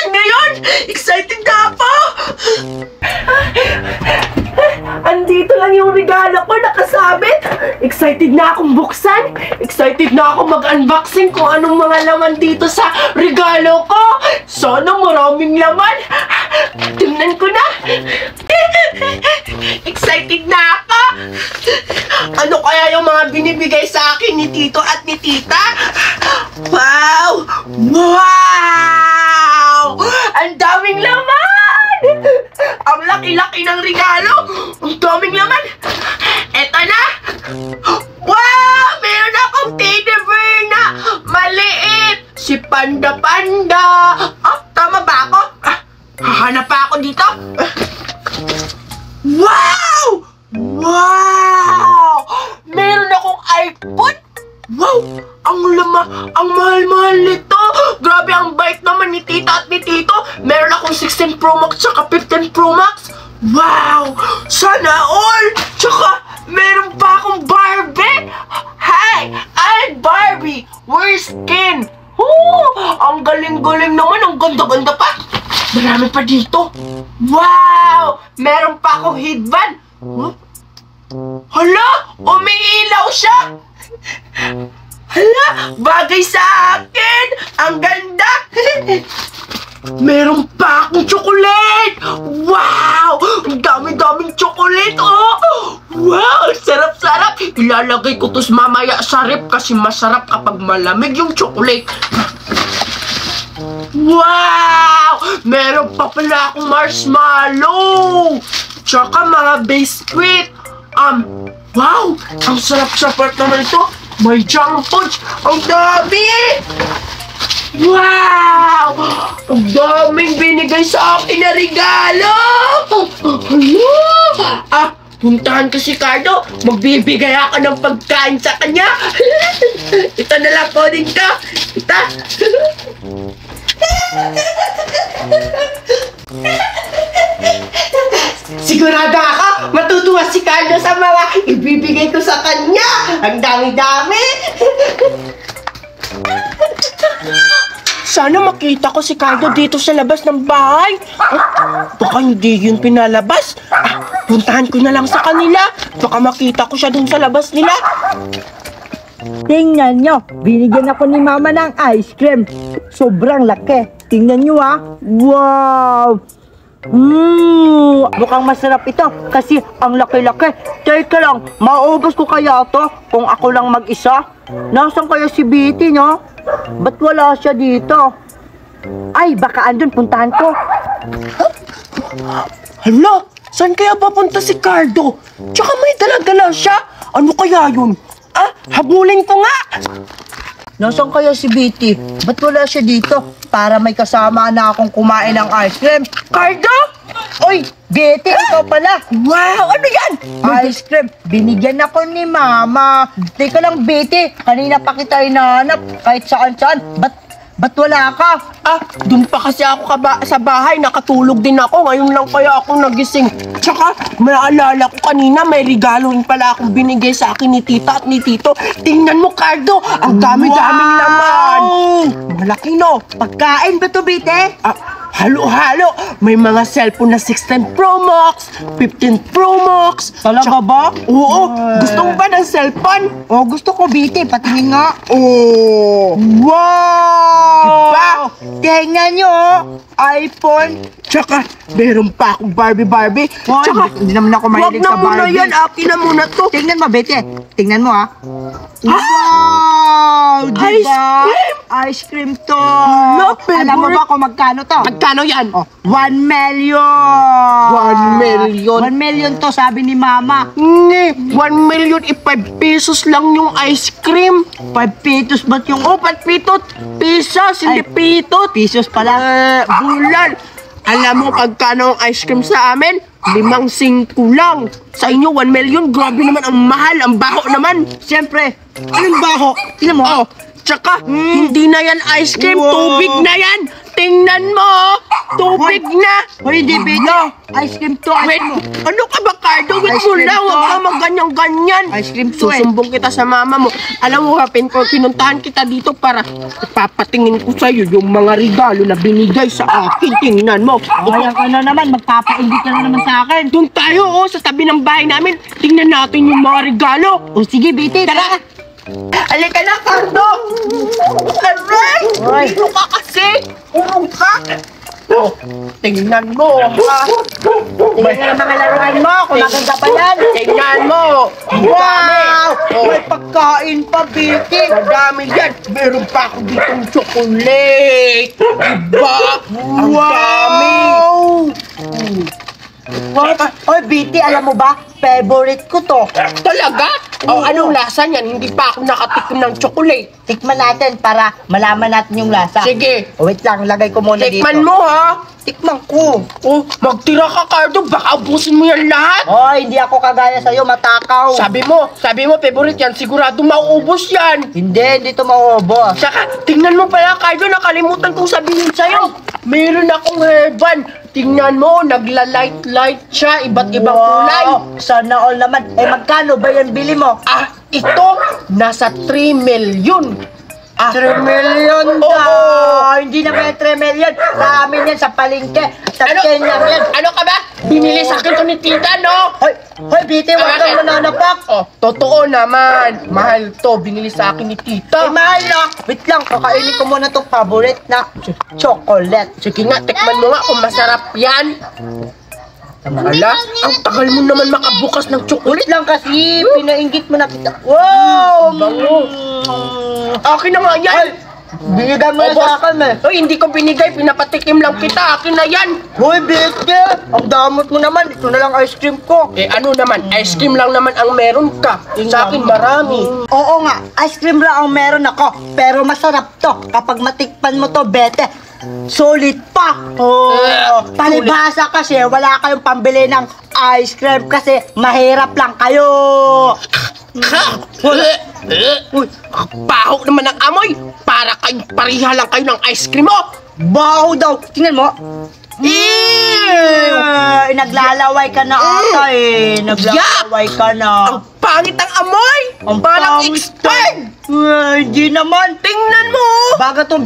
buksan ngayon! Excited na ako! Andito lang yung regalo ko nakasabit. Excited na akong buksan. Excited na ako mag-unboxing kung anong mga laman dito sa regalo ko. Sana maraming laman. Tingnan ko na. Excited na ako. Ano kaya yung mga binibigay sa akin ni Tito at ni Tita? Wow! Wow! Ang daming laman! Ang laki-laki ng regalo! Ang daming laman! Eto na! Wow! Meron akong teddy bear na maliit! Si Panda Panda! Ah, tama ba ako? Hahanap pa ako dito? Wow! Wow! Meron akong iPhone! Wow! Ang mahal-mahal nito! Grabe, ang bait naman ni Tita at ni Tito! Meron akong 16 Pro Max tsaka 15 Pro Max! Wow! Sana all! Tsaka, meron pa akong Barbie! Hi! I'm Barbie! Where's Ken? Ang galing-galing naman! Ang ganda-ganda pa! Marami pa dito! Wow! Meron pa akong headband! Hala! Umiilaw siya! Hala! Bagay sa akin! Ang ganda! Meron pa akong chocolate! Wow! Ang dami-daming chocolate, oh! Wow! Sarap-sarap! Ilalagay ko to mamaya sa rep kasi masarap kapag malamig yung chocolate. Wow! Meron pa pala akong marshmallow! Tsaka mga biscuit! Wow! Ang sarap-sarap naman ito! May junk foods! Ang dami! Wow! Ang daming binigay sa akin na regalo! Puntahan ko si Cardo. Magbibigay ako ng pagkain sa kanya. Ito na lang po din to. Ito. Sigurado ako, matutuwa si Cardo sa mga ibibigay ko sa kanya. Ang dami-dami. Sana makita ko si Cardo dito sa labas ng bahay. Baka hindi yun pinalabas. Puntahan ko na lang sa kanila. Baka makita ko siya dun sa labas nila. Tingnan nyo, binigyan ako ni Mama ng ice cream. Sobrang laki. Tingnan nyo ha. Wow! Mukhang masarap ito kasi ang laki-laki. Teka lang, maubos ko kaya ito kung ako lang mag-isa? Nasaan kaya si Betty, no? Ba't wala siya dito? Ay, baka andun, puntahan ko. Hala, saan kaya papunta si Cardo? Tsaka may dala-dala siya. Ano kaya yun? Habulin ko nga. Nasaan kaya si Betty? Ba't wala siya dito? Para may kasama na akong kumain ng ice cream. Cardo? Oy, Betty, ikaw pala. Wow, ano yan? Ice cream. Binigyan ako ni Mama. Teka lang, Betty. Kanina pa kita hinahanap. Kahit saan-saan. Ba't wala ka? Dun pa kasi ako sa bahay. Nakatulog din ako. Ngayon lang kaya ako nagising. Tsaka, maalala ko kanina, may regalo rin pala akong binigay sa akin ni Tita at ni Tito. Tingnan mo, Cardo. Ang dami-daming laman. Malaki, no? Pagkain ba to, Betty? Halo-halo. May mga cellphone na 16 Pro Max, 15 Pro Max. Talaga ba? Oo. Gusto mo ba ng cellphone? Oh, gusto ko, Betty. Patingin nga. Oh. Wow! Diba? Tingnan nyo, iPhone. Tsaka, meron pa akong Barbie. Tsaka, hindi naman ako mahilig sa Barbie. Wag na muna yan. Akin na muna to. Tingnan mo, Betty. Tingnan mo, ha. Wow! Diba? Ice cream? Ice cream to. Alam mo ba kung magkano to? Magkano yan? 1 million. 1 million. 1 million to, sabi ni Mama. 1 million, 5 pesos lang yung ice cream. 5 pesos ba't yung... 5 pitot. Pesos, hindi pitot. Pesos pala. Bulan. Alam mo pagkano ang ice cream sa amin? 5-5 lang. Sa inyo, 1 million. Grabe naman, ang mahal. Ang baho naman. Siyempre. Anong baho? Tingnan mo. Tsaka, hindi na yan ice cream. Wow. Tubig na yan. Tingnan mo. Tubig na! Hoy, di Betty. Ice cream to, ice Wait, cream. ano ka ba, Cardo? Wait Ice mo cream lang, to. huwag ka magganyan-ganyan. Ice cream to eh. Susumbong kita sa mama mo. Alam mo, pinuntahan kita dito para ipapatingin ko sa'yo yung mga regalo na binigay sa akin. Tingnan mo. Kaya ka na naman, magpapainggit ka na naman sa akin. Doon tayo, sa tabi ng bahay namin. Tingnan natin yung mga regalo. O sige, Betty, tara. Halika na, Cardo! Aray! Hoy. Dito ka kasi! Urong ka! Oh, tingnan mo, ha? Tingnan ang mga laruan mo, kung maganda pa yan. Tingnan mo! Wow! Oh. May pagkain pa, Betty. Madami yan! Meron pa ako ditong chocolate! Diba? Ang dami! What? Oy, Betty, alam mo ba? Favorite ko to. Talaga? O, anong lasa niyan? Hindi pa ako nakatikim ng chocolate. Tikman natin para malaman natin yung lasa. Sige, Oh, wait lang, lagay ko muna dito. tikman mo, ha? Tikman ko. Oh, magtira ka, Cardo. Baka ubusin mo yan lahat. Oh, hindi ako kagaya sa'yo, matakaw. Sabi mo, favorite yan. Sigurado mauubos yan. Hindi to maubos. Tsaka, tingnan mo pala, Cardo, nakalimutan kong sabihin sa'yo. Meron akong headband. Tingnan mo, nagla-light-light siya, iba't ibang kulay. Sana all naman. Eh, magkano ba yan bili mo? Ah, ito, nasa 3 million. 3 million Oo. daw. Hindi na ba 3 million? Sa amin yan, sa palengke. Sa Kenya yan. Ano ka ba? Binili sa akin to ni tita, no? Hoy, Betty, huwag kang mananapak. Oh, totoo naman. Mahal to, binili sa akin ni Eh, tita. mahal na. Wait lang, kakainin ko muna itong favorite na chocolate. Sige nga, tikman mo nga kung masarap yan. Ala, ang tagal mo naman makabukas ng chocolate. Ulit lang kasi, pinainggit mo na kita. Wow! Bango. Akin na nga yan. Binigay mo na Oh, boss. sa akin eh. Oy, hindi ko binigay, pinapatikim lang kita. Akin na yan. Hoy, Betty! Ang damot mo naman. Ito na lang ice cream ko. Eh ano naman, ice cream lang naman ang meron ka. Sa akin marami. Oo nga, ice cream lang ang meron ako. Pero masarap to. Kapag matikpan mo to, Betty, solid pa. Palibhasa kasi, wala kayong pambili ng ice cream kasi mahirap lang kayo. Uy, baho naman ang amoy. Para kayo, pariha lang kayo ng ice cream mo. Baho daw. Tingnan mo. Naglalaway ka na ata eh. Naglalaway ka na. Ang pangit ang amoy. Ang Parang pangit. expired. Hindi naman. Tingnan mo.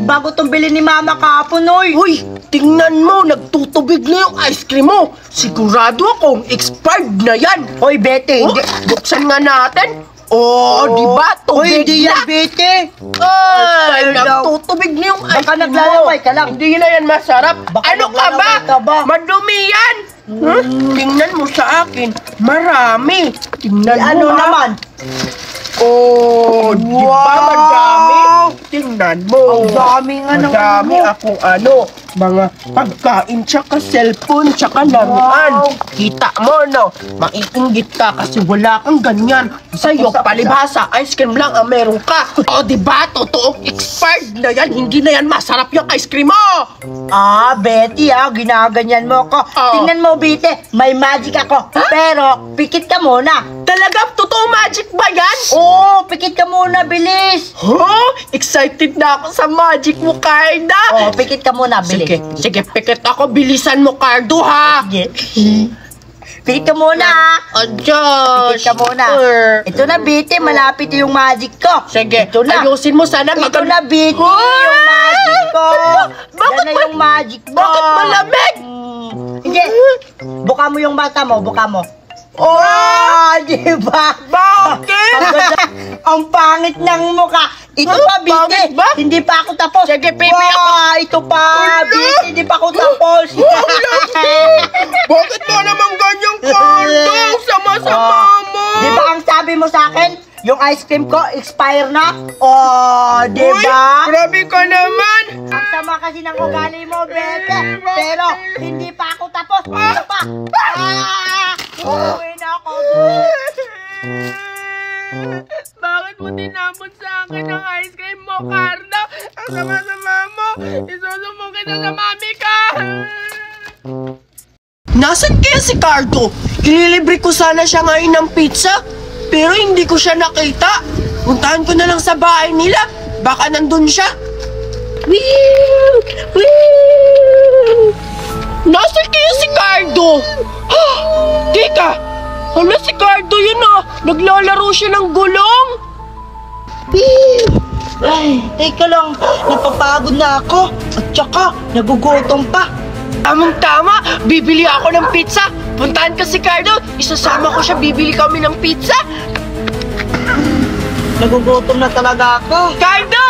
Bago tong bili ni Mama kahapon, oy. Uy, tingnan mo, nagtutubig na yung ice cream mo. Sigurado akong expired na yan. Hoy, Betty, Oh, hindi. buksan nga natin. Oh, di ba? Hoy, Tubig hindi na. yan, Betty. Ay, Expired daw. nagtutubig na yung ice Baka cream naglalaway mo. ka lang. Hindi na yan masarap. Baka Ano ka ba? naglalaway ka ba? Madumi yan. Huh? Tingnan mo sa akin. Marami. Tingnan mo Ano ha. naman? Oh, di ba Wow! madami? Tingnan mo. Ang dami nga ng Madami ano. akong mga pagkain tsaka cellphone tsaka laruan. Wow! Kita mo, no? Maiinggit ka kasi wala kang ganyan. Sa'yo, palibhasa, ice cream lang ang meron ka. O, di ba? Totoong expired na yan. Hindi na yan masarap yung ice cream mo. Betty, ginaganyan mo ko. Oo. Tingnan mo, Betty, may magic ako. Pero, pikit ka muna. Talaga, totoo magic ba yan? Oo, pikit ka muna, bilis. Huh? Excited na ako sa magic mo, Carda. Pikit ka muna, bilis. Sige, pikit ako. Bilisan mo, Cardo, ha? Sige. Pikit ka muna. Oh, Diyos. Pikit ka muna. Ito na, Betty, malapit yung magic ko. Sige, Ito na. ayusin mo sana. Ito na, Betty, Hoy! yung magic ko. Bakit Yan na ba- yung magic mo. Bakit malamig? Hindi. Buka mo yung mata mo, buka mo. Oh! Di ba? Bakit? Ang ganda. Ang pangit ng mukha. Ito Huh? pa, Pangit Betty. ba? Hindi pa ako tapos. Sige, baby, Ito pa, Wala. Betty. Hindi pa ako tapos. Bakit mo naman ganyang Cardo? Sama-sama mo. Di ba ang sabi mo sa akin? Yung ice cream ko, expire na? Di Uy, ba? grabe ka naman. Ang sama kasi ng ugali mo, Betty. Pero, hindi pa ako tapos. Ito pa. Uuwi na ako. Bakit mo tinapon sa akin ang ice cream mo, Cardo? Ang sama-sama mo. Isusumbong kita sa mami ka. Nasaan kaya si Cardo? Ililibre ko sana siya ngayon ng pizza, pero hindi ko siya nakita. Puntahan ko na lang sa bahay nila. Baka nandun siya. Wee! Wee! Naglalaro siya ng gulong. Ay, teka lang, napapagod na ako. At saka, nagugutom pa. Tamang-tama, bibili ako ng pizza. Puntahan ka si Cardo, isasama ko siya, bibili kami ng pizza. Nagugutom na talaga ako. Cardo!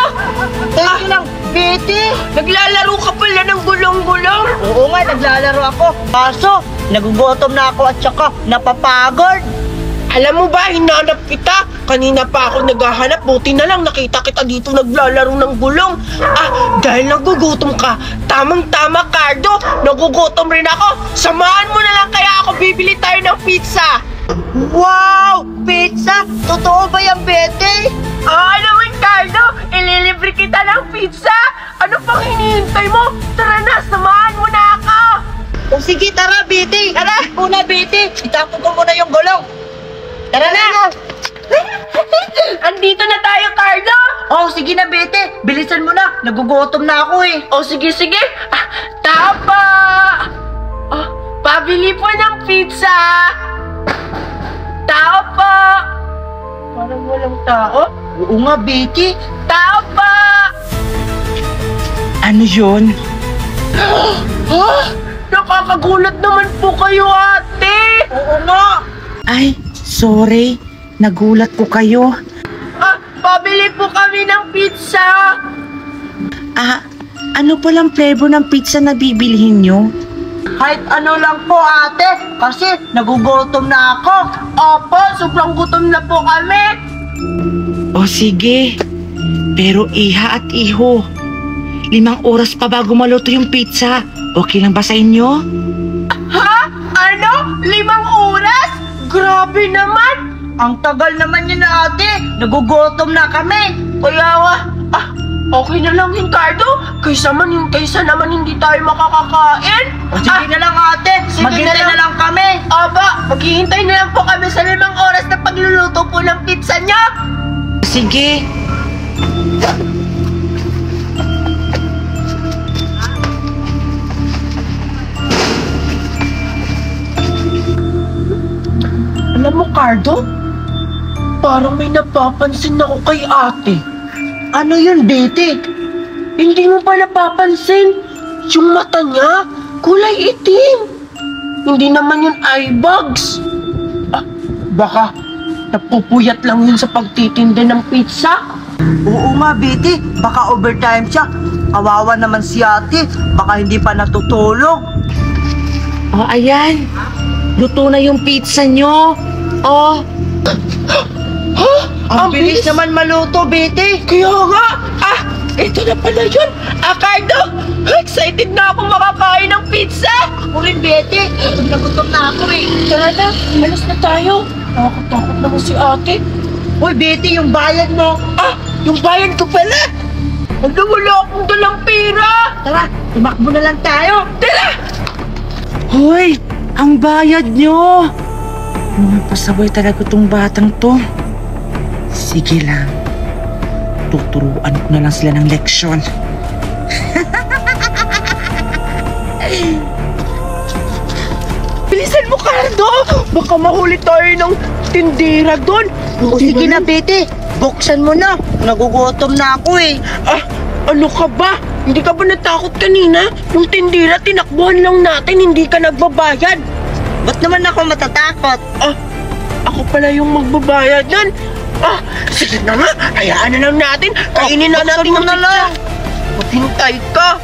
Teka lang, Betty. Naglalaro ka pala ng gulong-gulong. Oo nga, naglalaro ako. Kaso, nagugutom na ako at saka napapagod. Alam mo ba, hinanap kita. Kanina pa ako naghahanap, buti na lang nakita kita dito naglalaro ng gulong. Dahil nagugutom ka, tamang-tama, Cardo. Nagugutom rin ako. Samahan mo na lang kaya ako, bibili tayo ng pizza. Wow! Pizza? Totoo ba yan, Betty? Naman, Cardo. Ililibre kita ng pizza. Ano pang hinihintay mo? Tara na, samahan mo na ako. O sige, tara, Betty. Tara, una, Betty. Itapon ko muna yung gulong. Tara na! Andito na tayo, Carlo! Oh, sige na, Betty. Bilisan mo na. Nagugutom na ako eh. Sige. Tapa! Pabili po ng pizza! Tao po! Parang walang tao. Oo nga, Betty. Tao po! Ano yun? Nakakagulat naman po kayo, ate! Oo nga. Ay, sorry. Nagulat ko kayo. Pabili po kami ng pizza! Ano palang flavor ng pizza na bibilhin nyo? Kahit ano lang po, ate. Kasi nagugutom na ako. Opo, sobrang gutom na po kami! O sige, pero iha at iho, 5 oras pa bago maluto yung pizza. Okay lang ba sa inyo? Ha? Ano? 5 oras? Grabe naman! Ang tagal naman yun, ate. Nagugutom na kami. Kaya nga, okay na lang yun, Cardo. Kaysa naman hindi tayo makakakain. O sige na lang, ate. Sige Maghintay na lang kami. Aba, maghihintay na lang po kami sa 5 oras na pagluluto po ng pizza niya. Sige. Alam mo, Cardo, parang may napapansin ako kay ate. Ano yun, Betty? Hindi mo pa napapansin? Yung mata niya, kulay itim. Hindi naman yun eye bags. Baka napupuyat lang yun sa pagtitinda ng pizza. Oo nga, Betty. Baka overtime siya. Kawawa naman si ate. Baka hindi pa natutulog. O ayan, luto na yung pizza nyo. O, Ang bilis naman maluto, Betty. Kaya nga, ito na pala yun. Cardo, excited na ako makakain ng pizza. Ako rin, Betty. Gutom na ako eh. Tara na, alas na tayo. Nakakatakot naman si ate. Uy, Betty, yung bayad mo. Yung bayan ko pala. Ano, wala akong dalang pera. Tara, tumakbo na lang tayo. Tara! hoy, ang bayad nyo. Mga pasaway talaga tong batang to. Sige lang, tuturuan ko na lang sila ng leksyon. Bilisan mo, Cardo. Baka mahuli tayo ng tindera doon. O sige na, Betty. Buksan mo na. Nagugutom na ako eh. Ano ka ba? Hindi ka ba natakot kanina? Yung tindera, tinakbuhan lang natin, hindi ka nagbabayad. Ba't naman ako matatakot? Ako pala yung magbabayad nun. Sige na nga, hayaan na lang natin. Kainin na natin mo na lang. Maghintay ka.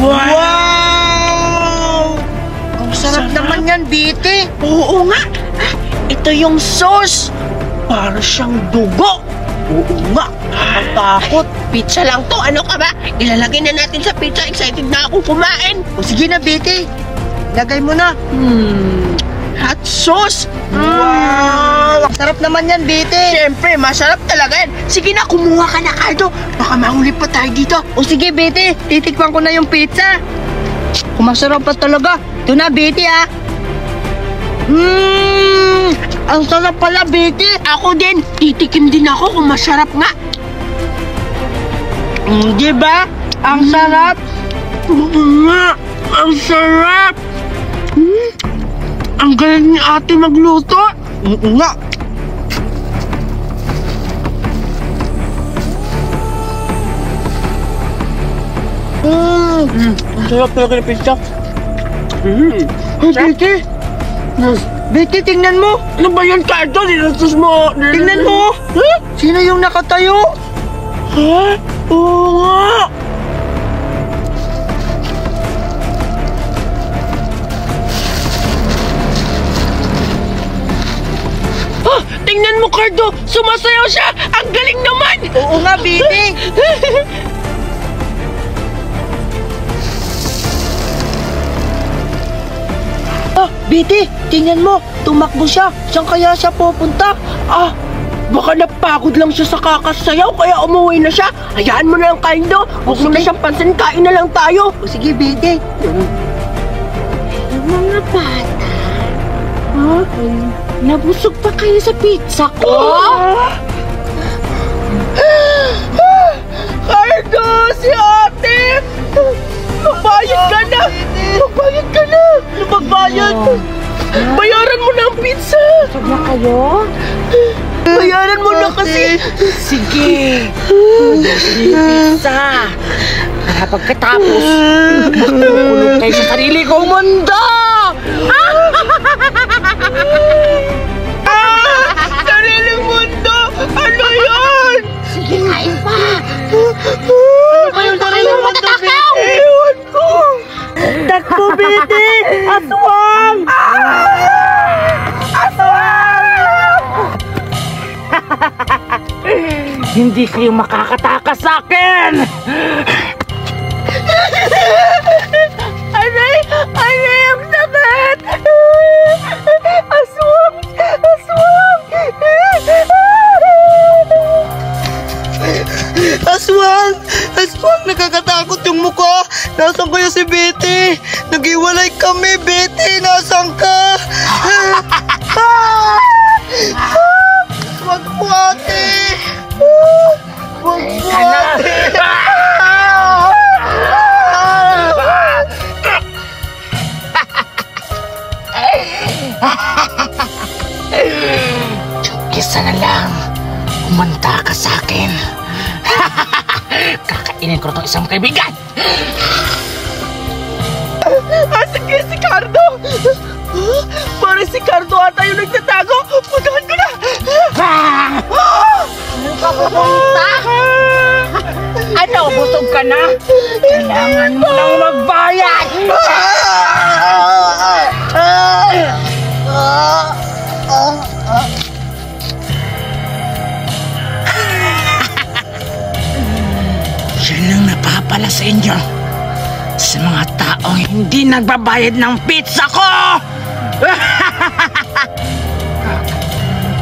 Wow! Ang sarap naman yan, Betty. Oo nga. Ito yung sauce. Para siyang dugo. Oo nga. Ang takot. Pizza lang to. Ano ka ba? Ilalagay na natin sa pizza. Excited na akong kumain. O sige na, Betty. Lagay mo na. Hot sauce. Wow! Ang sarap naman yan, Betty. Siyempre, masarap talaga yan. Sige na, kumuha ka na, Cardo. Baka mahuli pa tayo dito. O sige, Betty. Titikman ko na yung pizza. Kung masarap pa talaga. Ito na, Betty, ah. Ang sarap pala, Betty. Ako din. Titikim din ako kung masarap nga. Di ba? Ang sarap. Oo nga. Ang sarap. Ang galing ni ate magluto. Oo nga. Ang sarap talaga ng pizza. Betty! Betty, tingnan mo! Ano ba yan, Cardo? Dinastos mo. Tingnan mo! Sino yung nakatayo? Ha? Oo nga. Tingnan mo, Cardo! Sumasayaw siya! Ang galing naman! Oo nga, Betty! Betty, tingnan mo! Tumakbo siya! Saan kaya siya pupunta? Baka napagod lang siya sa kakasayaw kaya umuwi na siya. Hayaan mo na lang, Cardo. Huwag mo na siyang pansin. Kain na lang tayo. O sige, Betty. Yung mga bata, nabusog pa kayo sa pizza ko? Cardo, si ate! Magbayad ka na! Magbayad ka na! Ano magbayad? Bayaran mo na ang pizza! Busog na kayo? Bayaran mo na kasi! Sige! Ubus niyo yung pizza! Para pagkatapos, makukulong kayo sa sarili kong mundo! Sariling mundo! Ano yun? Sige, kain pa! Ano ba yung sariling mundo, Betty? Ewan ko! Takbo, Betty! Aswang! Hindi kayo makakatakas sa akin! Aray! Aray! Ang sakit! Aswang! Aswang! Aswang! Aswang! Nakakatakot yung mukha! Nasaan kaya si Betty? Nag-iwalay kami, Betty! Nasaan ka? Wag po, ate! Wag po, ate! Kisa na lang, umanta ka sa akin. Kakainin ko itong isang kaibigan. Sige, si Cardo! Parang si Cardo ata yung nagtatago! Puntahan ko na! Ano ka pupunta? Ano, busog ka na? Kailangan mo nang magbayad! Yan ang napapala sa inyo. Sa mga taong hindi nagbabayad ng pizza ko!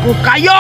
Ko kayo!